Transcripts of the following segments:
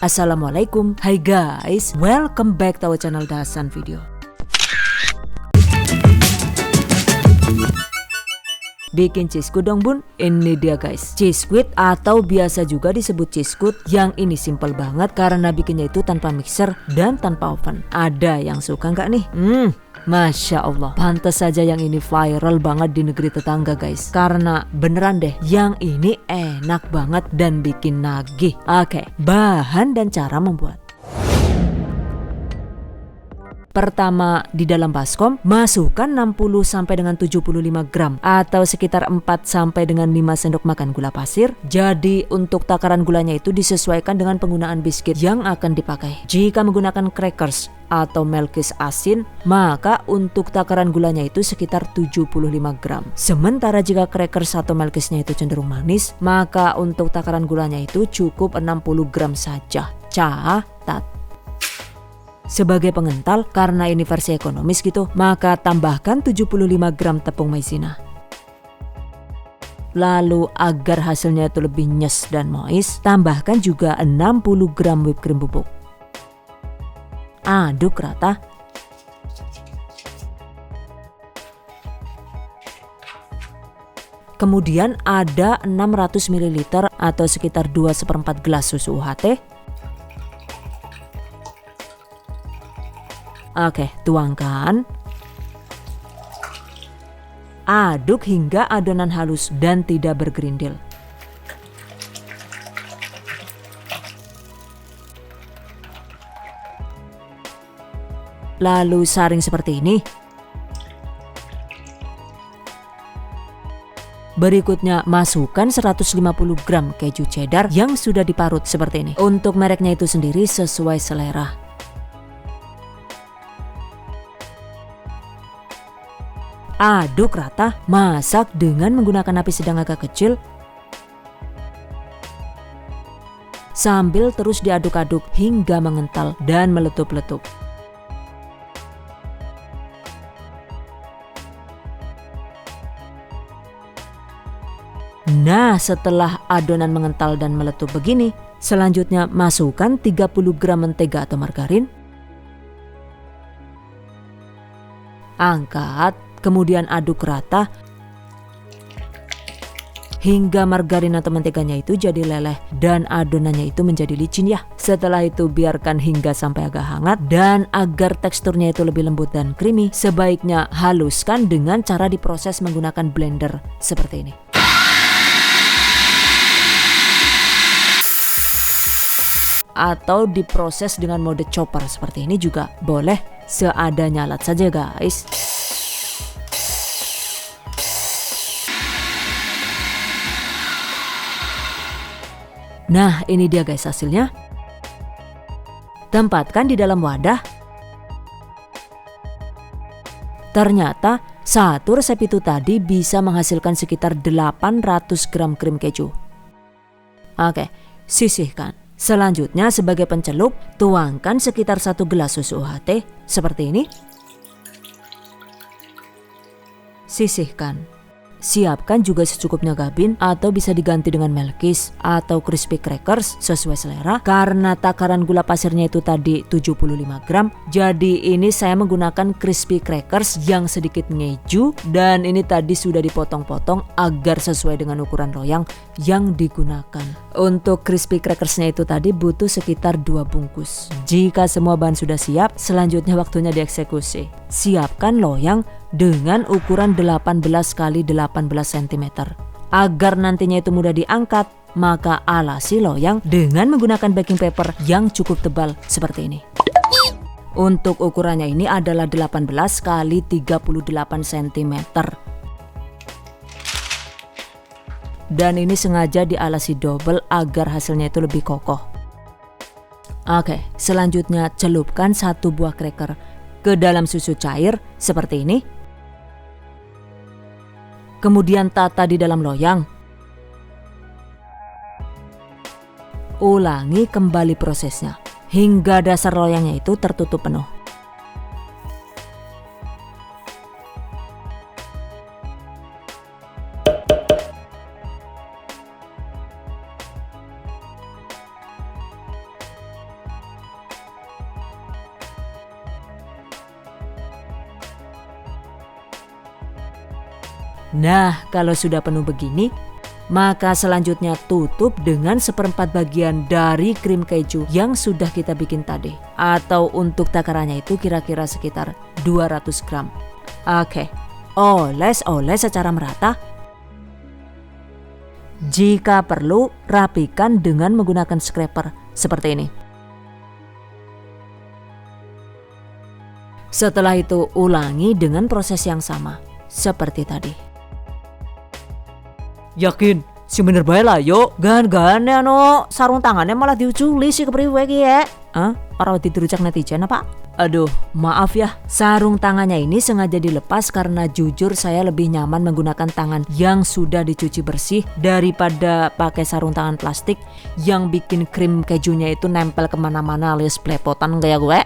Assalamualaikum. Hai guys, welcome back to our channel Dasan Video. Bikin cheese squid dong bun. Ini dia guys, cheese squid atau biasa juga disebut cheese squid. Yang ini simple banget karena bikinnya itu tanpa mixer dan tanpa oven. Ada yang suka nggak nih? Masya Allah, pantas saja yang ini viral banget di negeri tetangga guys. Karena beneran deh, yang ini enak banget dan bikin nagih. Oke, bahan dan cara membuat. Pertama, di dalam baskom masukkan 60 sampai dengan 75 gram atau sekitar 4 sampai dengan 5 sendok makan gula pasir. Jadi untuk takaran gulanya itu disesuaikan dengan penggunaan biskuit yang akan dipakai. Jika menggunakan crackers atau melkis asin, maka untuk takaran gulanya itu sekitar 75 gram. Sementara jika crackers atau melkisnya itu cenderung manis, maka untuk takaran gulanya itu cukup 60 gram saja. Catat. Sebagai pengental, karena ini versi ekonomis gitu, maka tambahkan 75 gram tepung maizena. Lalu agar hasilnya itu lebih nyes dan moist, tambahkan juga 60 gram whipped cream bubuk. Aduk rata. Kemudian ada 600 ml atau sekitar 2/4 gelas susu UHT. Oke, tuangkan. Aduk hingga adonan halus dan tidak bergerindil. Lalu saring seperti ini. Berikutnya masukkan 150 gram keju cheddar yang sudah diparut seperti ini. Untuk mereknya itu sendiri sesuai selera. Aduk rata, masak dengan menggunakan api sedang agak kecil sambil terus diaduk-aduk hingga mengental dan meletup-letup. Nah, setelah adonan mengental dan meletup begini, selanjutnya masukkan 30 gram mentega atau margarin. Angkat. Kemudian aduk rata hingga margarin atau menteganya itu jadi leleh dan adonannya itu menjadi licin ya. Setelah itu biarkan hingga sampai agak hangat, dan agar teksturnya itu lebih lembut dan creamy, sebaiknya haluskan dengan cara diproses menggunakan blender seperti ini. Atau diproses dengan mode chopper seperti ini juga boleh, seadanya alat saja guys. Nah, ini dia guys hasilnya. Tempatkan di dalam wadah. Ternyata satu resep itu tadi bisa menghasilkan sekitar 800 gram krim keju. Oke, sisihkan. Selanjutnya sebagai pencelup, tuangkan sekitar 1 gelas susu UHT seperti ini. Sisihkan. Siapkan juga secukupnya gabin atau bisa diganti dengan melkis atau crispy crackers sesuai selera. Karena takaran gula pasirnya itu tadi 75 gram, jadi ini saya menggunakan crispy crackers yang sedikit ngeju, dan ini tadi sudah dipotong-potong agar sesuai dengan ukuran loyang yang digunakan. Untuk crispy crackersnya itu tadi butuh sekitar 2 bungkus. Jika semua bahan sudah siap, selanjutnya waktunya dieksekusi. Siapkan loyang dengan ukuran 18 x 18 cm. Agar nantinya itu mudah diangkat, maka alasi loyang dengan menggunakan baking paper yang cukup tebal seperti ini. Untuk ukurannya ini adalah 18 x 38 cm. Dan ini sengaja dialasi double agar hasilnya itu lebih kokoh. Oke, selanjutnya celupkan 1 buah cracker ke dalam susu cair seperti ini. Kemudian tata di dalam loyang. Ulangi kembali prosesnya hingga dasar loyangnya itu tertutup penuh. Nah, kalau sudah penuh begini, maka selanjutnya tutup dengan 1/4 bagian dari krim keju yang sudah kita bikin tadi. Atau untuk takarannya itu kira-kira sekitar 200 gram. Oke, oles secara merata. Jika perlu, rapikan dengan menggunakan scraper seperti ini. Setelah itu ulangi dengan proses yang sama seperti tadi. Yakin? Si bener bae lah yo. Gan-gan sarung tangannya malah diuculi si kepriwe ki ya. Ora diterujak netizen apa? Aduh, maaf ya. Sarung tangannya ini sengaja dilepas karena jujur saya lebih nyaman menggunakan tangan yang sudah dicuci bersih daripada pakai sarung tangan plastik yang bikin krim kejunya itu nempel kemana-mana alias belepotan kayak gue.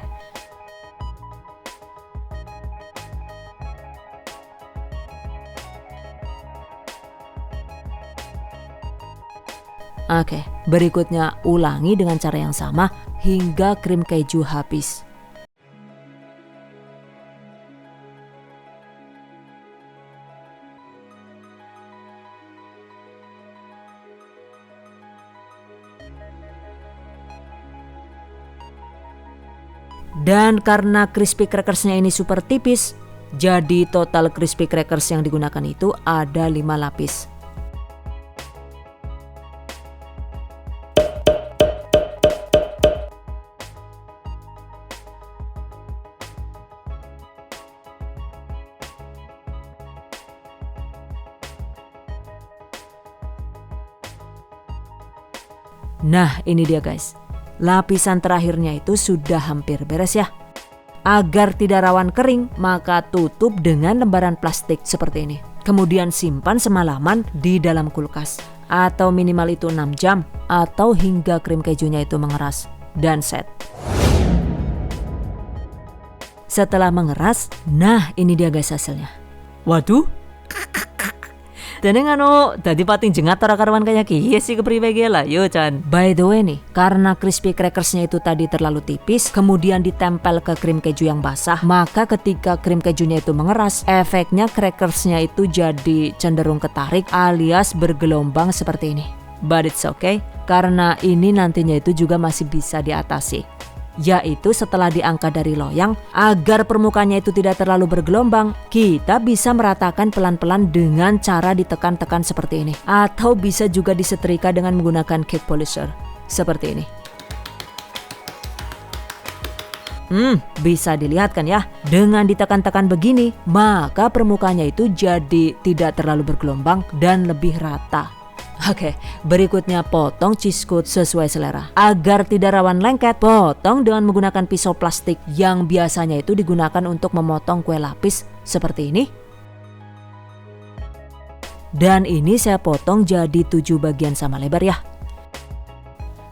Oke, berikutnya ulangi dengan cara yang sama hingga krim keju habis. Dan karena crispy crackersnya ini super tipis, jadi total crispy crackers yang digunakan itu ada 5 lapis. Nah, ini dia guys. Lapisan terakhirnya itu sudah hampir beres ya. Agar tidak rawan kering, maka tutup dengan lembaran plastik seperti ini. Kemudian simpan semalaman di dalam kulkas. Atau minimal itu 6 jam. Atau hingga krim kejunya itu mengeras. Dan set. Setelah mengeras, nah ini dia guys hasilnya. Waduh. Dan tadi pating jengat ora karuan kayak kiye sih kepriwe ge lah yo Chan. By the way nih, karena crispy crackersnya itu tadi terlalu tipis, kemudian ditempel ke krim keju yang basah, maka ketika krim kejunya itu mengeras, efeknya crackersnya itu jadi cenderung ketarik alias bergelombang seperti ini. But it's okay, karena ini nantinya itu juga masih bisa diatasi. Yaitu setelah diangkat dari loyang, agar permukaannya itu tidak terlalu bergelombang, kita bisa meratakan pelan-pelan dengan cara ditekan-tekan seperti ini. Atau bisa juga disetrika dengan menggunakan cake polisher seperti ini. Bisa dilihat kan ya, dengan ditekan-tekan begini, maka permukaannya itu jadi tidak terlalu bergelombang dan lebih rata. Oke, berikutnya potong cheese coat sesuai selera. Agar tidak rawan lengket, potong dengan menggunakan pisau plastik yang biasanya itu digunakan untuk memotong kue lapis seperti ini. Dan ini saya potong jadi 7 bagian sama lebar ya.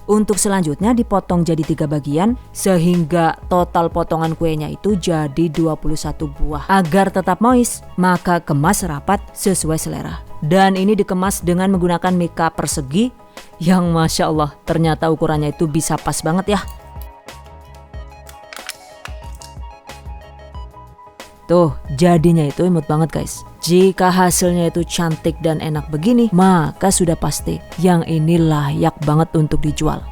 Untuk selanjutnya dipotong jadi 3 bagian sehingga total potongan kuenya itu jadi 21 buah. Agar tetap moist, maka kemas rapat sesuai selera. Dan ini dikemas dengan menggunakan mika persegi yang Masya Allah ternyata ukurannya itu bisa pas banget ya. Tuh, jadinya itu imut banget guys. Jika hasilnya itu cantik dan enak begini, maka sudah pasti yang ini layak banget untuk dijual.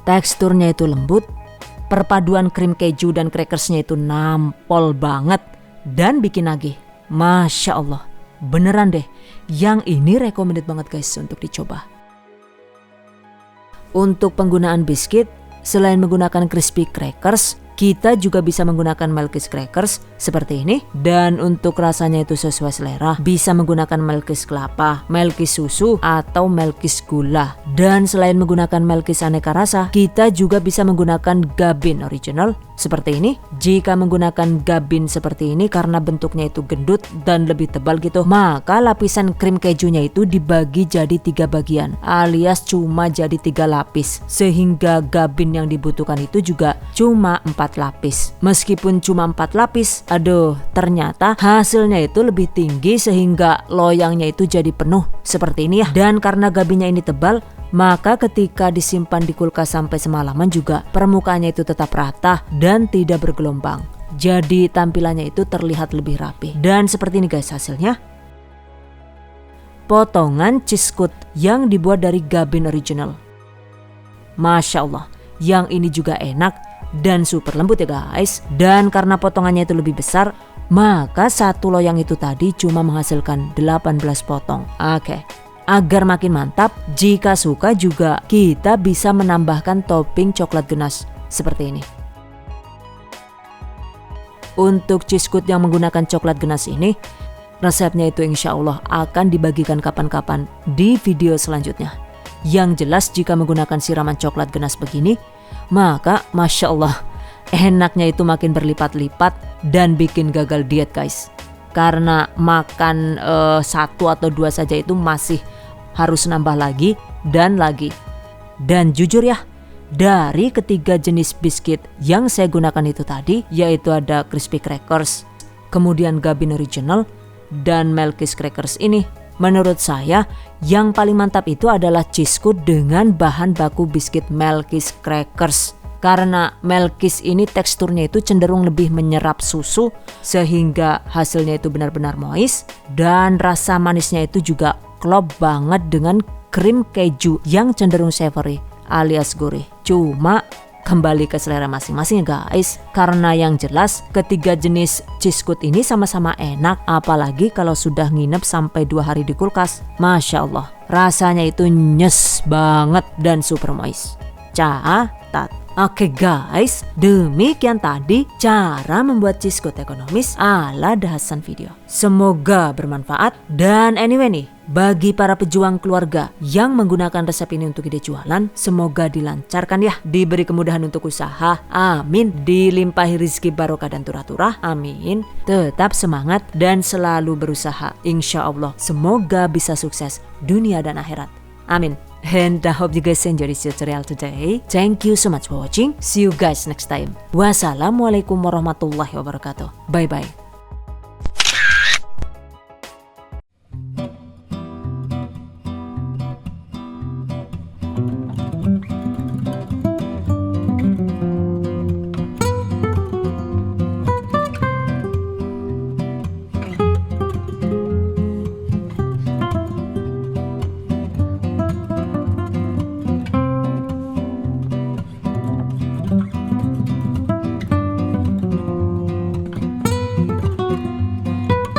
Teksturnya itu lembut, perpaduan krim keju dan crackersnya itu nampol banget dan bikin nagih. Masya Allah, beneran deh, yang ini recommended banget guys untuk dicoba. Untuk penggunaan biskuit, selain menggunakan crispy crackers, kita juga bisa menggunakan Melkis crackers seperti ini. Dan untuk rasanya itu sesuai selera, bisa menggunakan Melkis kelapa, Melkis susu, atau Melkis gula. Dan selain menggunakan Melkis aneka rasa, kita juga bisa menggunakan Gabin original seperti ini. Jika menggunakan Gabin seperti ini karena bentuknya itu gendut dan lebih tebal gitu, maka lapisan krim kejunya itu dibagi jadi 3 bagian alias cuma jadi 3 lapis, sehingga Gabin yang dibutuhkan itu juga cuma 4 lapis. Meskipun cuma 4 lapis, aduh ternyata hasilnya itu lebih tinggi sehingga loyangnya itu jadi penuh seperti ini ya. Dan karena Gabinnya ini tebal, maka ketika disimpan di kulkas sampai semalaman juga permukaannya itu tetap rata dan tidak bergelombang. Jadi tampilannya itu terlihat lebih rapi. Dan seperti ini guys hasilnya. Potongan cheese scoop yang dibuat dari Gabin Original. Masya Allah, yang ini juga enak dan super lembut ya guys. Dan karena potongannya itu lebih besar, maka satu loyang itu tadi cuma menghasilkan 18 potong. Oke. Agar makin mantap, jika suka juga kita bisa menambahkan topping coklat ganas seperti ini. Untuk cheese scoop yang menggunakan coklat ganas ini, resepnya itu insya Allah akan dibagikan kapan-kapan di video selanjutnya. Yang jelas jika menggunakan siraman coklat ganas begini, maka Masya Allah enaknya itu makin berlipat-lipat dan bikin gagal diet guys. Karena makan 1 atau 2 saja itu masih harus nambah lagi dan lagi. Dan jujur ya, dari ketiga jenis biskuit yang saya gunakan itu tadi, yaitu ada Crispy Crackers, kemudian Gabin Original, dan Melkis Crackers ini, menurut saya yang paling mantap itu adalah cheese scoop dengan bahan baku biskuit Melkis Crackers. Karena Melkis ini teksturnya itu cenderung lebih menyerap susu sehingga hasilnya itu benar-benar moist, dan rasa manisnya itu juga klop banget dengan krim keju yang cenderung savory alias gurih. Cuma kembali ke selera masing-masing ya guys. Karena yang jelas ketiga jenis cheese scoop ini sama-sama enak, apalagi kalau sudah nginep sampai 2 hari di kulkas. Masya Allah, rasanya itu nyes banget dan super moist. Catat. Oke guys, demikian tadi cara membuat cheese scoop ekonomis ala Dahasan Video. Semoga bermanfaat. Dan anyway nih, bagi para pejuang keluarga yang menggunakan resep ini untuk ide jualan, semoga dilancarkan ya, diberi kemudahan untuk usaha, amin, dilimpahi rezeki barokah dan turah-turah, amin. Tetap semangat dan selalu berusaha, insya Allah semoga bisa sukses dunia dan akhirat, amin. And I hope you guys enjoy this tutorial today. Thank you so much for watching. See you guys next time. Wassalamualaikum warahmatullahi wabarakatuh. Bye bye.